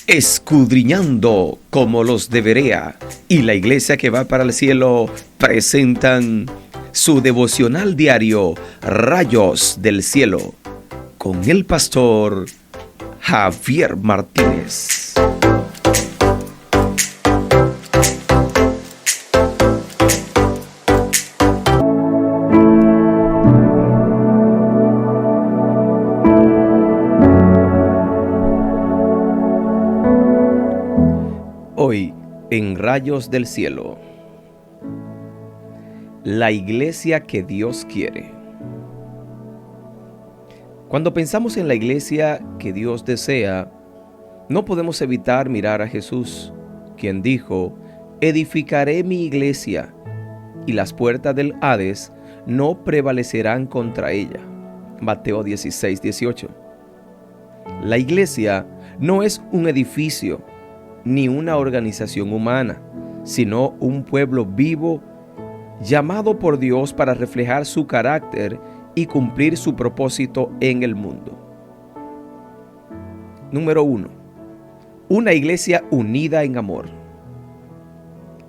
Escudriñando como los de Berea y la Iglesia que va para el cielo presentan su devocional diario Rayos del Cielo con el pastor Javier Martínez. Hoy, en Rayos del Cielo, la iglesia que Dios quiere. Cuando pensamos en la iglesia que Dios desea, no podemos evitar mirar a Jesús, quien dijo: edificaré mi iglesia, y las puertas del Hades no prevalecerán contra ella. Mateo 16:18. La iglesia no es un edificio, ni una organización humana, sino un pueblo vivo llamado por Dios para reflejar su carácter y cumplir su propósito en el mundo. Número 1. Una iglesia unida en amor.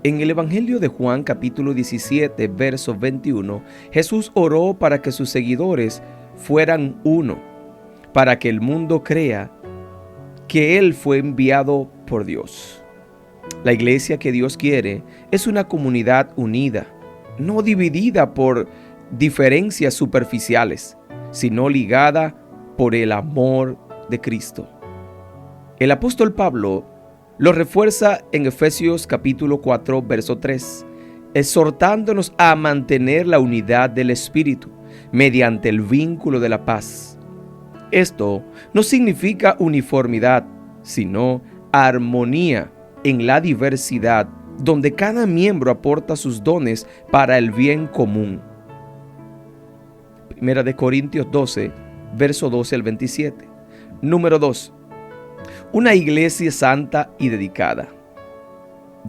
En el Evangelio de Juan, capítulo 17, verso 21, Jesús oró para que sus seguidores fueran uno, para que el mundo crea que Él fue enviado por Dios. La iglesia que Dios quiere es una comunidad unida, no dividida por diferencias superficiales, sino ligada por el amor de Cristo. El apóstol Pablo lo refuerza en Efesios capítulo 4, verso 3, exhortándonos a mantener la unidad del Espíritu mediante el vínculo de la paz. Esto no significa uniformidad, sino armonía en la diversidad, donde cada miembro aporta sus dones para el bien común. Primera de Corintios 12, verso 12 al 27. Número 2. Una iglesia santa y dedicada.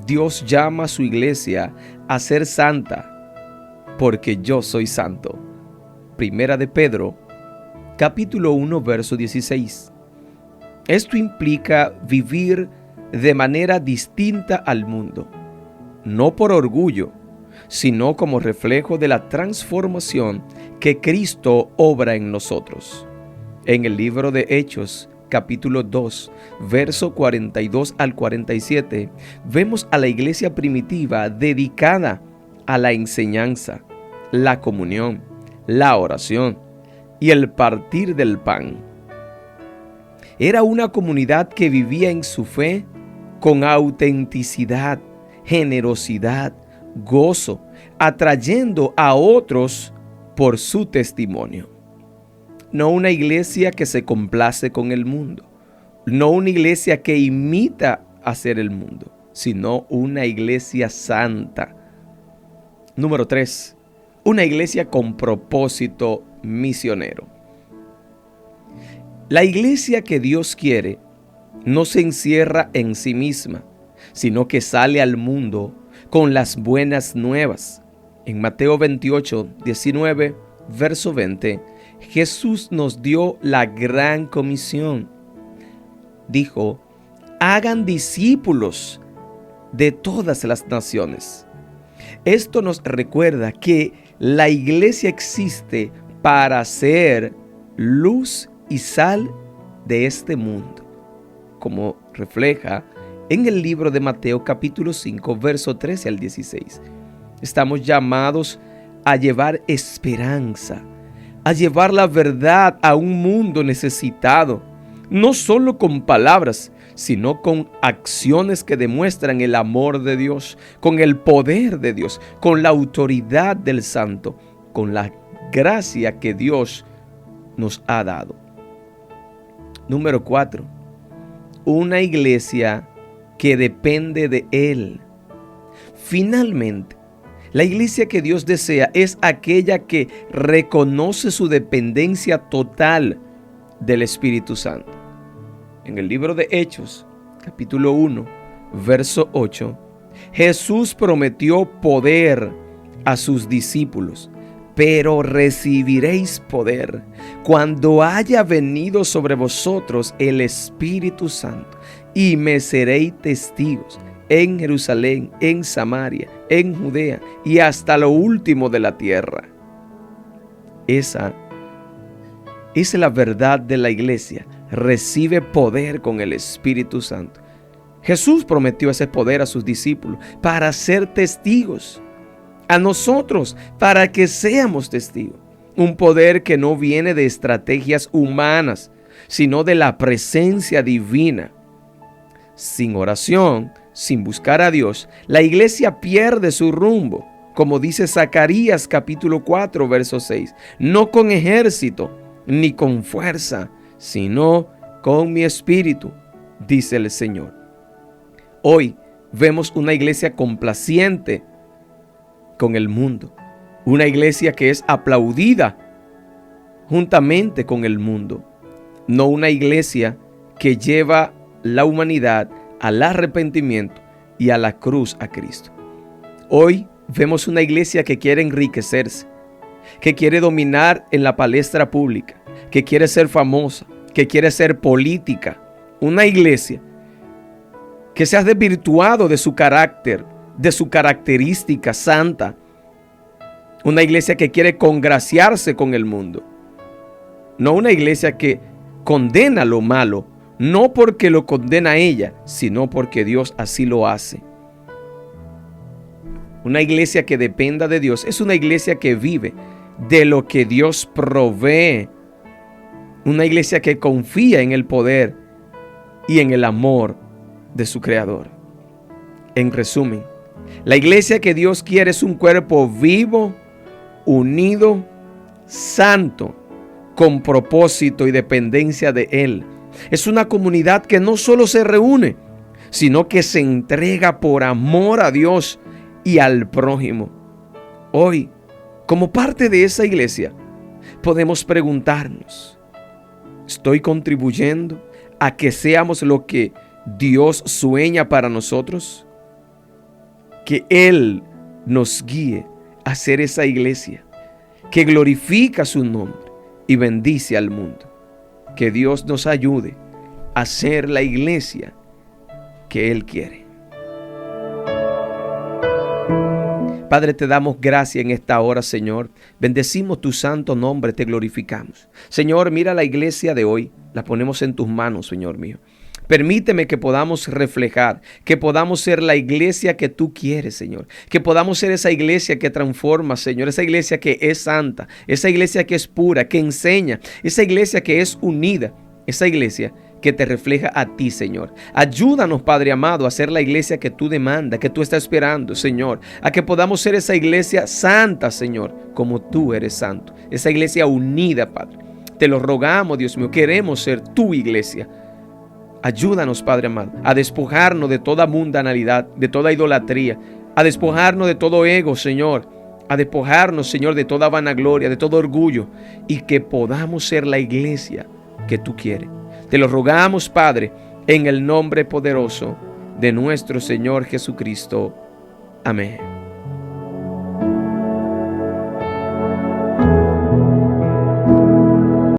Dios llama a su iglesia a ser santa, porque yo soy santo. Primera de Pedro, capítulo 1, verso 16. Esto implica vivir de manera distinta al mundo, no por orgullo, sino como reflejo de la transformación que Cristo obra en nosotros. En el libro de Hechos, capítulo 2, verso 42 al 47, vemos a la iglesia primitiva dedicada a la enseñanza, la comunión, la oración y el partir del pan. Era una comunidad que vivía en su fe con autenticidad, generosidad, gozo, atrayendo a otros por su testimonio. No una iglesia que se complace con el mundo, no una iglesia que imita hacer el mundo, sino una iglesia santa. Número 3. Una iglesia con propósito misionero. La iglesia que Dios quiere no se encierra en sí misma, sino que sale al mundo con las buenas nuevas. En Mateo 28, 19, verso 20, Jesús nos dio la gran comisión. Dijo: hagan discípulos de todas las naciones. Esto nos recuerda que la iglesia existe para ser luz y sal de este mundo, como refleja en el libro de Mateo capítulo 5, verso 13 al 16. Estamos llamados a llevar esperanza, a llevar la verdad a un mundo necesitado, no solo con palabras, sino con acciones que demuestran el amor de Dios, con el poder de Dios, con la autoridad del Santo, con la gracia que Dios nos ha dado. Número 4. Una iglesia que depende de Él. Finalmente, la iglesia que Dios desea es aquella que reconoce su dependencia total del Espíritu Santo. En el libro de Hechos, capítulo 1, verso 8, Jesús prometió poder a sus discípulos pero recibiréis poder cuando haya venido sobre vosotros el Espíritu Santo, y me seréis testigos en Jerusalén, en Samaria, en Judea y hasta lo último de la tierra. Esa es la verdad de la iglesia. Recibe poder con el Espíritu Santo. Jesús prometió ese poder a sus discípulos para ser testigos. A nosotros, para que seamos testigos. Un poder que no viene de estrategias humanas, sino de la presencia divina. Sin oración, sin buscar a Dios, la iglesia pierde su rumbo. Como dice Zacarías capítulo 4, verso 6. No con ejército, ni con fuerza, sino con mi espíritu, dice el Señor. Hoy vemos una iglesia complaciente con el mundo, una iglesia que es aplaudida juntamente con el mundo, no una iglesia que lleva la humanidad al arrepentimiento y a la cruz a Cristo. Hoy vemos una iglesia que quiere enriquecerse, que quiere dominar en la palestra pública, que quiere ser famosa, que quiere ser política. Una iglesia que se ha desvirtuado de su carácter, de su característica santa. Una iglesia que quiere congraciarse con el mundo. No una iglesia que condena lo malo, no porque lo condena ella, sino porque Dios así lo hace. Una iglesia que dependa de Dios es una iglesia que vive de lo que Dios provee. Una iglesia que confía en el poder y en el amor de su Creador. En resumen, la iglesia que Dios quiere es un cuerpo vivo, unido, santo, con propósito y dependencia de Él. Es una comunidad que no solo se reúne, sino que se entrega por amor a Dios y al prójimo. Hoy, como parte de esa iglesia, podemos preguntarnos, ¿estoy contribuyendo a que seamos lo que Dios sueña para nosotros? Que Él nos guíe a ser esa iglesia que glorifica su nombre y bendice al mundo. Que Dios nos ayude a ser la iglesia que Él quiere. Padre, te damos gracias en esta hora, Señor. Bendecimos tu santo nombre, te glorificamos. Señor, mira la iglesia de hoy, la ponemos en tus manos, Señor mío. Permíteme que podamos reflejar, que podamos ser la iglesia que tú quieres, Señor. Que podamos ser esa iglesia que transforma, Señor. Esa iglesia que es santa, esa iglesia que es pura, que enseña, esa iglesia que es unida, esa iglesia que te refleja a ti, Señor. Ayúdanos, Padre amado, a ser la iglesia que tú demandas, que tú estás esperando, Señor. A que podamos ser esa iglesia santa, Señor, como tú eres santo. Esa iglesia unida, Padre. Te lo rogamos, Dios mío. Queremos ser tu iglesia. Ayúdanos, Padre amado, a despojarnos de toda mundanalidad, de toda idolatría, a despojarnos de todo ego, Señor, a despojarnos, Señor, de toda vanagloria, de todo orgullo, y que podamos ser la iglesia que tú quieres. Te lo rogamos, Padre, en el nombre poderoso de nuestro Señor Jesucristo. Amén.